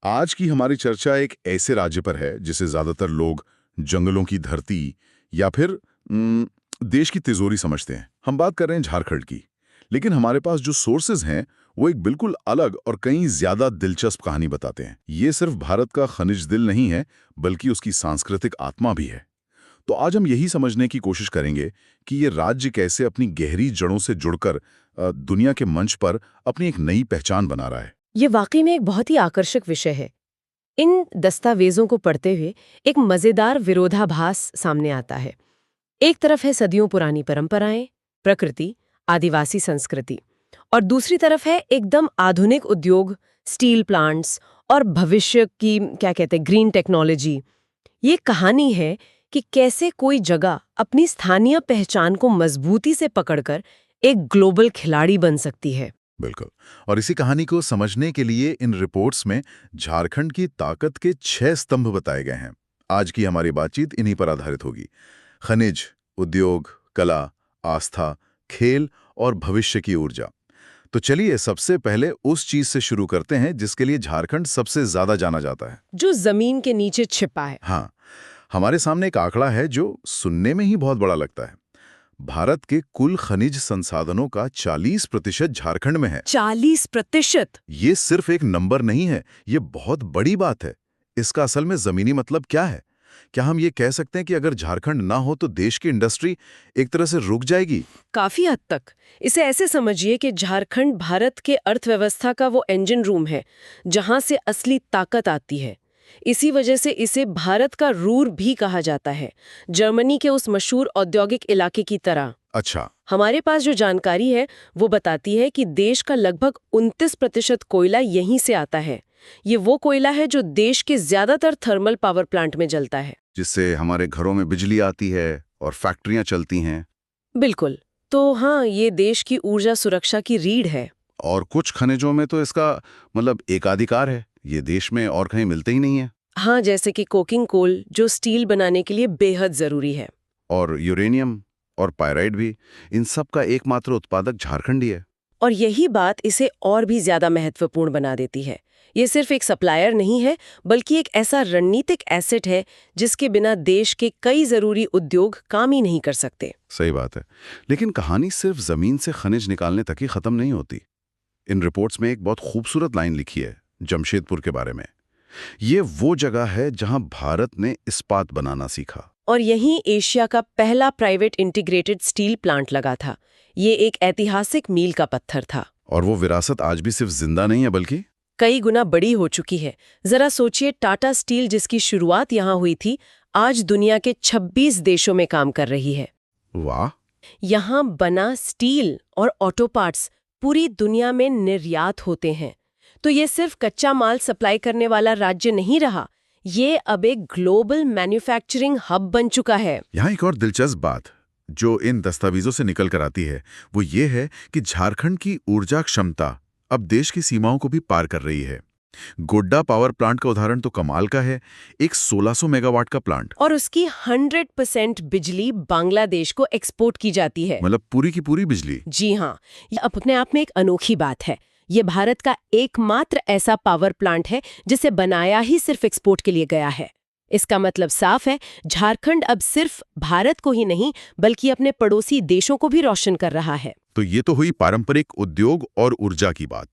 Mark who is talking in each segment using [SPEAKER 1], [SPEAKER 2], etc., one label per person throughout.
[SPEAKER 1] आज की हमारी चर्चा एक ऐसे राज्य पर है जिसे ज्यादातर लोग जंगलों की धरती या फिर देश की तिजोरी समझते हैं। हम बात कर रहे हैं झारखंड की। लेकिन हमारे पास जो सोर्सेज हैं वो एक बिल्कुल अलग और कहीं ज्यादा दिलचस्प कहानी बताते हैं। ये सिर्फ भारत का खनिज दिल नहीं है, बल्कि उसकी सांस्कृतिक आत्मा भी है। तो आज हम यही समझने की कोशिश करेंगे कि ये राज्य कैसे अपनी गहरी जड़ों से जुड़कर दुनिया के मंच पर अपनी एक नई पहचान बना रहा है।
[SPEAKER 2] ये वाकई में एक बहुत ही आकर्षक विषय है। इन दस्तावेजों को पढ़ते हुए एक मजेदार विरोधाभास सामने आता है। एक तरफ है सदियों पुरानी परंपराएं, प्रकृति, आदिवासी संस्कृति, और दूसरी तरफ है एकदम आधुनिक उद्योग, स्टील प्लांट्स और भविष्य की क्या कहते हैं ग्रीन टेक्नोलॉजी। ये कहानी है कि कैसे कोई जगह अपनी स्थानीय पहचान को मजबूती से पकड़कर एक ग्लोबल खिलाड़ी बन सकती है।
[SPEAKER 1] बिल्कुल। और इसी कहानी को समझने के लिए इन रिपोर्ट्स में झारखंड की ताकत के 6 स्तंभ बताए गए हैं। आज की हमारी बातचीत इन्हीं पर आधारित होगी। खनिज, उद्योग, कला, आस्था, खेल और भविष्य की ऊर्जा। तो चलिए सबसे पहले उस चीज से शुरू करते हैं जिसके लिए झारखंड सबसे ज्यादा जाना जाता है।
[SPEAKER 2] जो जमीन के नीचे छिपा है।
[SPEAKER 1] हाँ, हमारे सामने एक आंकड़ा है जो सुनने में ही बहुत बड़ा लगता है। भारत के कुल खनिज संसाधनों का 40% झारखंड में है।
[SPEAKER 2] 40%?
[SPEAKER 1] ये सिर्फ एक नंबर नहीं है, ये बहुत बड़ी बात है। इसका असल में जमीनी मतलब क्या है? क्या हम ये कह सकते हैं कि अगर झारखंड ना हो तो देश की इंडस्ट्री एक तरह से रुक जाएगी?
[SPEAKER 2] काफी हद तक। इसे ऐसे समझिए कि झारखंड भारत के अर्थव्यवस्था का वो इंजन रूम है जहां से असली ताकत आती है। इसी वजह से इसे भारत का रूर भी कहा जाता है, जर्मनी के उस मशहूर औद्योगिक इलाके की तरह।
[SPEAKER 1] अच्छा।
[SPEAKER 2] हमारे पास जो जानकारी है वो बताती है कि देश का लगभग 29% कोयला यहीं से आता है। ये वो कोयला है जो देश के ज्यादातर थर्मल पावर प्लांट में जलता है।
[SPEAKER 1] जिससे हमारे घरों में बिजली आती है और फैक्ट्रियां चलती हैं।
[SPEAKER 2] बिल्कुल। तो हाँ, ये देश की ऊर्जा सुरक्षा की रीढ़ है।
[SPEAKER 1] और कुछ खनिजों में तो इसका मतलब एकाधिकार है, ये देश में और कहीं मिलते ही नहीं है।
[SPEAKER 2] हाँ, जैसे कि कोकिंग कोल जो स्टील बनाने के लिए बेहद जरूरी है।
[SPEAKER 1] और यूरेनियम और पायराइड भी, इन सब का एकमात्र उत्पादक झारखंड ही है।
[SPEAKER 2] और यही बात इसे और भी ज्यादा महत्वपूर्ण बना देती है। ये सिर्फ एक सप्लायर नहीं है, बल्कि एक ऐसा रणनीतिक एसेट है जिसके बिना देश के कई जरूरी उद्योग काम ही नहीं कर सकते।
[SPEAKER 1] सही बात है। लेकिन कहानी सिर्फ जमीन से खनिज निकालने तक ही खत्म नहीं होती। इन रिपोर्ट्स में एक बहुत खूबसूरत लाइन लिखी है जमशेदपुर के बारे में। ये वो जगह है जहां भारत ने इस्पात बनाना सीखा।
[SPEAKER 2] और यहीं एशिया का पहला प्राइवेट इंटीग्रेटेड स्टील प्लांट लगा था। ये एक ऐतिहासिक मील का पत्थर था।
[SPEAKER 1] और वो विरासत आज भी सिर्फ जिंदा नहीं है, बल्कि
[SPEAKER 2] कई गुना बड़ी हो चुकी है। जरा सोचिए, टाटा स्टील जिसकी शुरुआत यहाँ हुई थी, आज दुनिया के 26 देशों में काम कर रही है।
[SPEAKER 1] वाह।
[SPEAKER 2] यहाँ बना स्टील और ऑटो पार्ट्स पूरी दुनिया में निर्यात होते हैं। तो ये सिर्फ कच्चा माल सप्लाई करने वाला राज्य नहीं रहा, ये अब एक ग्लोबल मैन्युफैक्चरिंग हब बन चुका है।
[SPEAKER 1] यहाँ एक और दिलचस्प बात जो इन दस्तावेजों से निकल कर आती है वो ये है कि झारखंड की ऊर्जा क्षमता अब देश की सीमाओं को भी पार कर रही है। गोड्डा पावर प्लांट का उदाहरण तो कमाल का है, एक 1600 मेगावाट का प्लांट।
[SPEAKER 2] और उसकी 100% बिजली बांग्लादेश को एक्सपोर्ट की जाती है।
[SPEAKER 1] मतलब पूरी की पूरी बिजली।
[SPEAKER 2] जी हाँ, ये अपने आप में एक अनोखी बात है। ये भारत का एकमात्र ऐसा पावर प्लांट है जिसे बनाया ही सिर्फ एक्सपोर्ट के लिए गया है। इसका मतलब साफ है, झारखंड अब सिर्फ भारत को ही नहीं बल्कि अपने पड़ोसी देशों को भी रोशन कर रहा है।
[SPEAKER 1] तो ये तो हुई पारंपरिक उद्योग और ऊर्जा की बात।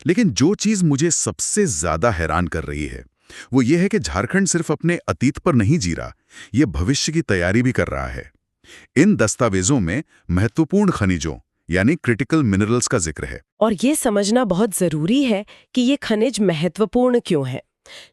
[SPEAKER 1] लेकिन जो चीज मुझे सबसे ज्यादा हैरान कर रही है वो ये है कि झारखंड सिर्फ अपने अतीत पर नहीं जी रहा, ये भविष्य की तैयारी भी कर रहा है। इन दस्तावेजों में महत्वपूर्ण खनिजों यानी क्रिटिकल मिनरल्स का जिक्र है।
[SPEAKER 2] और ये समझना बहुत जरूरी है कि ये खनिज महत्वपूर्ण क्यों है।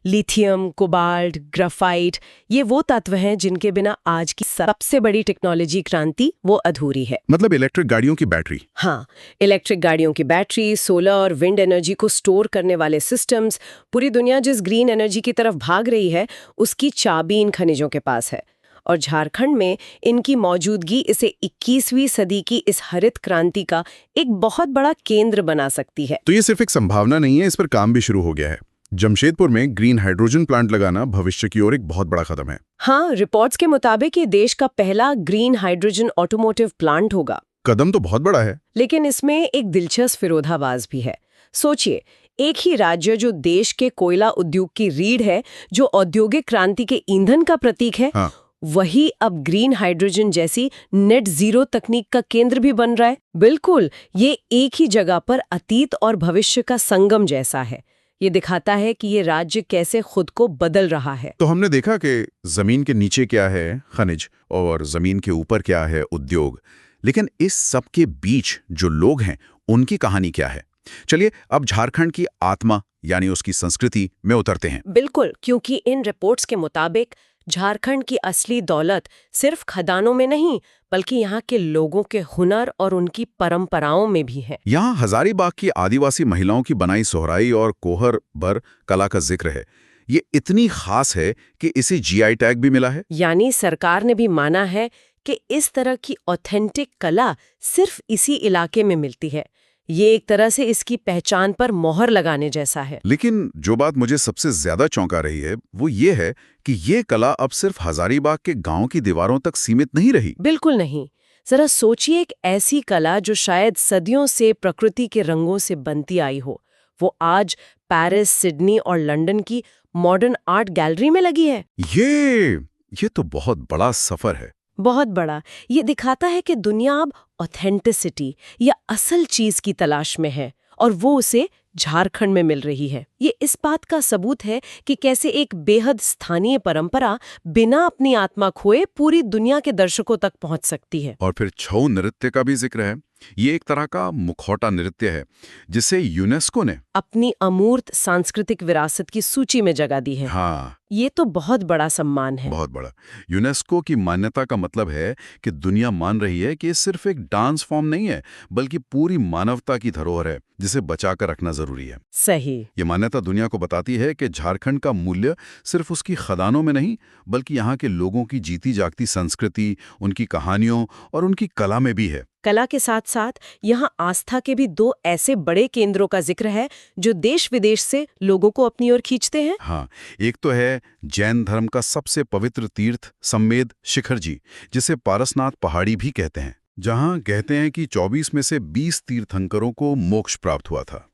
[SPEAKER 2] लिथियम, कोबाल्ट, ग्राफाइट, ये वो तत्व हैं जिनके बिना आज की सबसे बड़ी टेक्नोलॉजी क्रांति वो अधूरी है।
[SPEAKER 1] मतलब इलेक्ट्रिक गाड़ियों की बैटरी।
[SPEAKER 2] हाँ, इलेक्ट्रिक गाड़ियों की बैटरी, सोलर और विंड एनर्जी को स्टोर करने वाले सिस्टम्स, पूरी दुनिया जिस ग्रीन एनर्जी की तरफ भाग रही है उसकी चाबी इन खनिजों के पास है। और झारखंड में इनकी मौजूदगी इसे 21वीं सदी की इस हरित क्रांति का एक बहुत बड़ा केंद्र बना सकती है।
[SPEAKER 1] तो ये सिर्फ एक संभावना नहीं है, इस पर काम भी शुरू हो गया है। जमशेदपुर में ग्रीन हाइड्रोजन प्लांट लगाना भविष्य की ओर एक बहुत बड़ा कदम है।
[SPEAKER 2] हाँ, रिपोर्ट्स के मुताबिक ये देश का पहला ग्रीन हाइड्रोजन ऑटोमोटिव प्लांट होगा।
[SPEAKER 1] कदम तो बहुत बड़ा है।
[SPEAKER 2] लेकिन इसमें एक दिलचस्प विरोधाभास भी है। सोचिए, एक ही राज्य जो देश के कोयला उद्योग की रीढ़ है, जो औद्योगिक क्रांति के ईंधन का प्रतीक है,
[SPEAKER 1] हाँ।
[SPEAKER 2] वही अब ग्रीन हाइड्रोजन जैसी नेट जीरो तकनीक का केंद्र भी बन रहा है। बिल्कुल, ये एक ही जगह पर अतीत और भविष्य का संगम जैसा है। ये दिखाता है कि ये राज्य कैसे खुद को बदल रहा है।
[SPEAKER 1] तो हमने देखा कि जमीन के नीचे क्या है खनिज और जमीन के ऊपर क्या है उद्योग, लेकिन इस सब के बीच जो लोग हैं उनकी कहानी क्या है? चलिए अब झारखंड की आत्मा यानी उसकी संस्कृति में उतरते हैं।
[SPEAKER 2] बिल्कुल, क्योंकि इन रिपोर्ट्स के मुताबिक झारखंड की असली दौलत सिर्फ खदानों में नहीं, बल्कि यहाँ के लोगों के हुनर और उनकी परंपराओं में भी है।
[SPEAKER 1] यहाँ हजारीबाग की आदिवासी महिलाओं की बनाई सोहराई और कोहर बर कला का जिक्र है। ये इतनी खास है कि इसे जीआई टैग भी मिला है।
[SPEAKER 2] यानी सरकार ने भी माना है कि इस तरह की ऑथेंटिक कला सिर्फ इसी इलाके में मिलती है। ये एक तरह से इसकी पहचान पर मोहर लगाने जैसा है।
[SPEAKER 1] लेकिन जो बात मुझे सबसे ज्यादा चौंका रही है वो ये है कि ये कला अब सिर्फ हजारीबाग के गांव की दीवारों तक सीमित नहीं रही।
[SPEAKER 2] बिल्कुल नहीं। जरा सोचिए, एक ऐसी कला जो शायद सदियों से प्रकृति के रंगों से बनती आई हो, वो आज पेरिस, सिडनी और लंदन की मॉडर्न आर्ट गैलरी में लगी है।
[SPEAKER 1] ये तो बहुत बड़ा सफर है।
[SPEAKER 2] बहुत बड़ा। ये दिखाता है कि दुनिया अब ऑथेंटिसिटी या असल चीज की तलाश में है, और वो उसे झारखंड में मिल रही है। ये इस बात का सबूत है कि कैसे एक बेहद स्थानीय परंपरा बिना अपनी आत्मा खोए पूरी दुनिया के दर्शकों तक पहुंच सकती है।
[SPEAKER 1] और फिर छऊ नृत्य का भी जिक्र है। ये एक तरह का मुखौटा नृत्य है जिसे यूनेस्को ने
[SPEAKER 2] अपनी अमूर्त सांस्कृतिक विरासत की सूची में जगह दी है।
[SPEAKER 1] हाँ,
[SPEAKER 2] ये तो बहुत बड़ा सम्मान है।
[SPEAKER 1] बहुत बड़ा। यूनेस्को की मान्यता का मतलब है कि दुनिया मान रही है कि ये सिर्फ एक डांस फॉर्म नहीं है, बल्कि पूरी मानवता की धरोहर है जिसे बचाकर रखना जरूरी है।
[SPEAKER 2] सही।
[SPEAKER 1] ये मान्यता दुनिया को बताती है कि झारखंड का मूल्य सिर्फ उसकी खदानों में नहीं, बल्कि यहाँ के लोगों की जीती जागती संस्कृति, उनकी कहानियों और उनकी कला में भी है।
[SPEAKER 2] कला के साथ साथ यहाँ आस्था के भी दो ऐसे बड़े केंद्रों का जिक्र है जो देश विदेश से लोगों को अपनी ओर खींचते हैं।
[SPEAKER 1] हाँ, एक तो है जैन धर्म का सबसे पवित्र तीर्थ सम्मेद शिखर जी, जिसे पारसनाथ पहाड़ी भी कहते हैं, जहाँ कहते हैं कि 24 में से 20 तीर्थंकरों को मोक्ष प्राप्त हुआ था।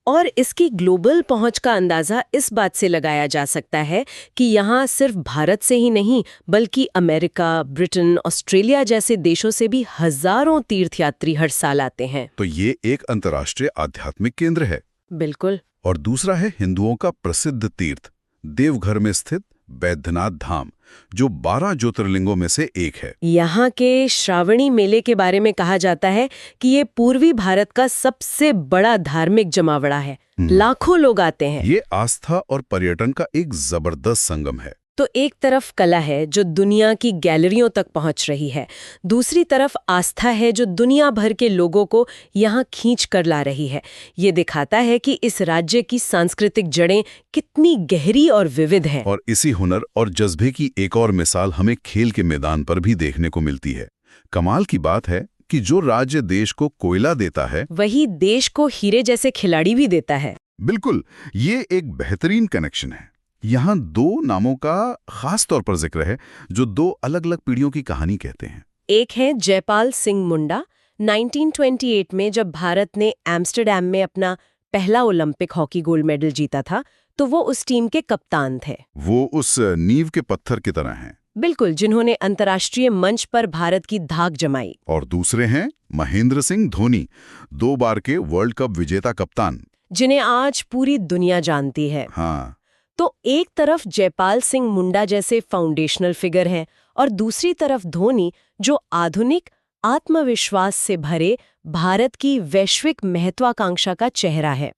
[SPEAKER 2] और इसकी ग्लोबल पहुंच का अंदाजा इस बात से लगाया जा सकता है कि यहाँ सिर्फ भारत से ही नहीं, बल्कि अमेरिका, ब्रिटेन, ऑस्ट्रेलिया जैसे देशों से भी हजारों तीर्थयात्री हर साल आते हैं।
[SPEAKER 1] तो ये एक अंतर्राष्ट्रीय आध्यात्मिक केंद्र है।
[SPEAKER 2] बिल्कुल।
[SPEAKER 1] और दूसरा है हिंदुओं का प्रसिद्ध तीर्थ देवघर में स्थित बैद्यनाथ धाम, जो 12 ज्योतिर्लिंगों में से एक है।
[SPEAKER 2] यहाँ के श्रावणी मेले के बारे में कहा जाता है कि ये पूर्वी भारत का सबसे बड़ा धार्मिक जमावड़ा है। लाखों लोग आते हैं।
[SPEAKER 1] ये आस्था और पर्यटन का एक जबरदस्त संगम है।
[SPEAKER 2] तो एक तरफ कला है जो दुनिया की गैलरियों तक पहुंच रही है, दूसरी तरफ आस्था है जो दुनिया भर के लोगों को यहाँ खींच कर ला रही है। ये दिखाता है कि इस राज्य की सांस्कृतिक जड़ें कितनी गहरी और विविध हैं।
[SPEAKER 1] और इसी हुनर और जज्बे की एक और मिसाल हमें खेल के मैदान पर भी देखने को मिलती है। कमाल की बात है कि जो राज्य देश को कोयला देता है,
[SPEAKER 2] वही देश को हीरे जैसे खिलाड़ी भी देता है।
[SPEAKER 1] बिल्कुल, ये एक बेहतरीन कनेक्शन है। यहाँ दो नामों का खास तौर पर जिक्र है जो दो अलग अलग पीढ़ियों की कहानी कहते हैं।
[SPEAKER 2] एक है जयपाल सिंह मुंडा। 1928 में जब भारत ने एम्स्टर्डम में अपना पहला ओलंपिक हॉकी गोल्ड मेडल जीता था, तो वो उस टीम के कप्तान थे।
[SPEAKER 1] वो उस नींव के पत्थर की तरह हैं।
[SPEAKER 2] बिल्कुल, जिन्होंने अंतर्राष्ट्रीय मंच पर भारत की धाक जमाई।
[SPEAKER 1] और दूसरे हैं महेंद्र सिंह धोनी, 2 बार के वर्ल्ड कप विजेता कप्तान,
[SPEAKER 2] जिन्हें आज पूरी दुनिया जानती है।
[SPEAKER 1] हाँ।
[SPEAKER 2] तो एक तरफ जयपाल सिंह मुंडा जैसे फाउंडेशनल फिगर हैं, और दूसरी तरफ धोनी, जो आधुनिक आत्मविश्वास से भरे भारत की वैश्विक महत्वाकांक्षा का चेहरा है।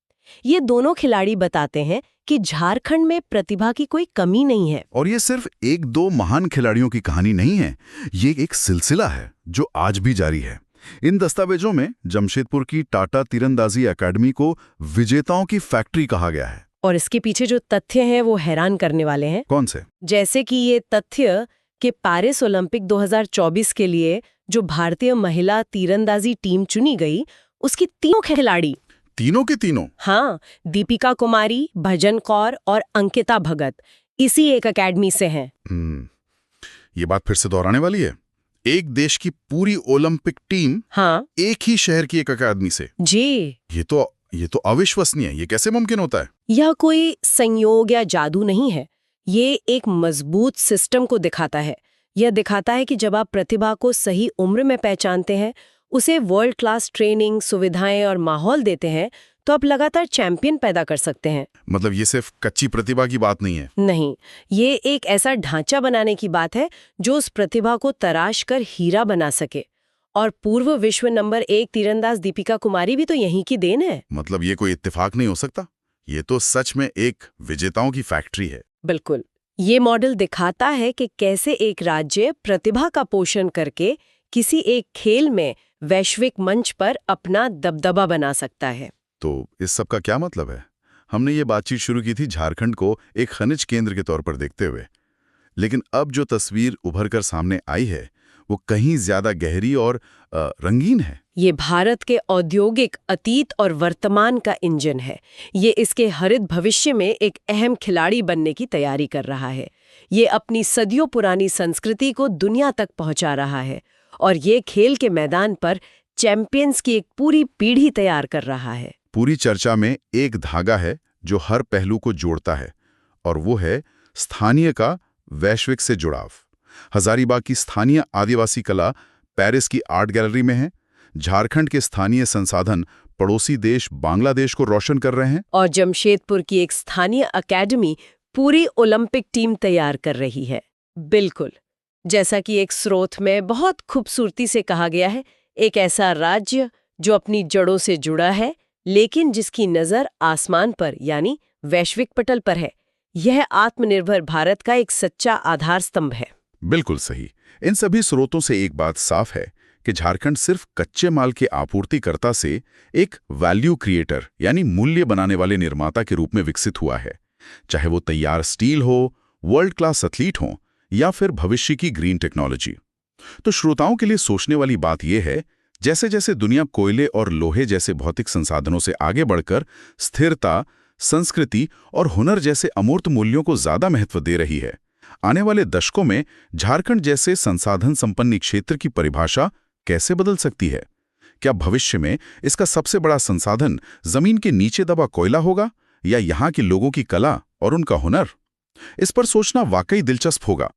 [SPEAKER 2] ये दोनों खिलाड़ी बताते हैं कि झारखंड में प्रतिभा की कोई कमी नहीं है।
[SPEAKER 1] और ये सिर्फ एक दो महान खिलाड़ियों की कहानी नहीं है, ये एक सिलसिला है जो आज भी जारी है। इन दस्तावेजों में जमशेदपुर की टाटा तीरंदाजी एकेडमी को विजेताओं की फैक्ट्री कहा गया है।
[SPEAKER 2] और इसके पीछे जो तथ्य हैं वो हैरान करने वाले हैं।
[SPEAKER 1] कौन से?
[SPEAKER 2] जैसे कि ये तथ्य कि पेरिस ओलंपिक 2024 के लिए जो भारतीय महिला तीरंदाजी टीम चुनी गई, उसकी तीनों खिलाड़ी,
[SPEAKER 1] तीनों के तीनों,
[SPEAKER 2] हाँ, दीपिका कुमारी, भजन कौर और अंकिता भगत इसी एक एकेडमी से हैं।
[SPEAKER 1] ये बात फिर से दोहराने वाली है। एक देश की पूरी ओलंपिक टीम,
[SPEAKER 2] हाँ,
[SPEAKER 1] एक ही शहर की एक अकादमी से।
[SPEAKER 2] जी।
[SPEAKER 1] ये तो ये तो अविश्वसनीय है। ये कैसे मुमकिन होता है?
[SPEAKER 2] यह कोई संयोग या जादू नहीं है। ये एक मजबूत सिस्टम को दिखाता है। यह दिखाता है कि जब आप प्रतिभा को सही उम्र में पहचानते हैं, उसे वर्ल्ड क्लास ट्रेनिंग, सुविधाएं और माहौल देते हैं, तो आप लगातार चैंपियन पैदा कर सकते हैं।
[SPEAKER 1] मतलब ये सिर्फ कच्ची प्रतिभा की बात नहीं है।
[SPEAKER 2] नहीं, ये एक ऐसा ढांचा बनाने की बात है जो उस प्रतिभा को तराश कर हीरा बना सके। और पूर्व विश्व नंबर 1 तीरंदाज दीपिका कुमारी भी तो यहीं की देन है।
[SPEAKER 1] मतलब ये कोई इत्तेफाक नहीं हो सकता। ये तो सच में एक विजेताओं की फैक्ट्री है।
[SPEAKER 2] बिल्कुल। ये मॉडल दिखाता है कि कैसे एक राज्य प्रतिभा का पोषण करके किसी एक खेल में वैश्विक मंच पर अपना दबदबा बना सकता है।
[SPEAKER 1] तो इस सब का क्या मतलब है? हमने ये बातचीत शुरू की थी झारखंड को एक खनिज केंद्र के तौर पर देखते हुए, लेकिन अब जो तस्वीर उभर कर सामने आई है वो कहीं ज्यादा गहरी और रंगीन है।
[SPEAKER 2] ये भारत के औद्योगिक अतीत और वर्तमान का इंजन है। ये इसके हरित भविष्य में एक अहम खिलाड़ी बनने की तैयारी कर रहा है। ये अपनी सदियों पुरानी संस्कृति को दुनिया तक पहुंचा रहा है और ये खेल के मैदान पर चैंपियंस की एक पूरी पीढ़ी तैयार कर रहा है।
[SPEAKER 1] पूरी चर्चा में एक धागा है जो हर पहलू को जोड़ता है, और वो है स्थानीय का वैश्विक से जुड़ाव। हजारीबाग की स्थानीय आदिवासी कला पेरिस की आर्ट गैलरी में है। झारखंड के स्थानीय संसाधन पड़ोसी देश बांग्लादेश को रोशन कर रहे हैं।
[SPEAKER 2] और जमशेदपुर की एक स्थानीय अकेडमी पूरी ओलंपिक टीम तैयार कर रही है। बिल्कुल, जैसा कि एक स्रोत में बहुत खूबसूरती से कहा गया है, एक ऐसा राज्य जो अपनी जड़ों से जुड़ा है लेकिन जिसकी नज़र आसमान पर यानी वैश्विक पटल पर है। यह आत्मनिर्भर भारत का एक सच्चा आधार स्तंभ है।
[SPEAKER 1] बिल्कुल सही। इन सभी स्रोतों से एक बात साफ है कि झारखंड सिर्फ कच्चे माल के आपूर्तिकर्ता से एक वैल्यू क्रिएटर यानी मूल्य बनाने वाले निर्माता के रूप में विकसित हुआ है। चाहे वो तैयार स्टील हो, वर्ल्ड क्लास एथलीट हो या फिर भविष्य की ग्रीन टेक्नोलॉजी। तो श्रोताओं के लिए सोचने वाली बात यह है, जैसे जैसे दुनिया कोयले और लोहे जैसे भौतिक संसाधनों से आगे बढ़कर स्थिरता, संस्कृति और हुनर जैसे अमूर्त मूल्यों को ज्यादा महत्व दे रही है, आने वाले दशकों में झारखंड जैसे संसाधन संपन्न क्षेत्र की परिभाषा कैसे बदल सकती है? क्या भविष्य में इसका सबसे बड़ा संसाधन जमीन के नीचे दबा कोयला होगा या यहाँ के लोगों की कला और उनका हुनर? इस पर सोचना वाकई दिलचस्प होगा।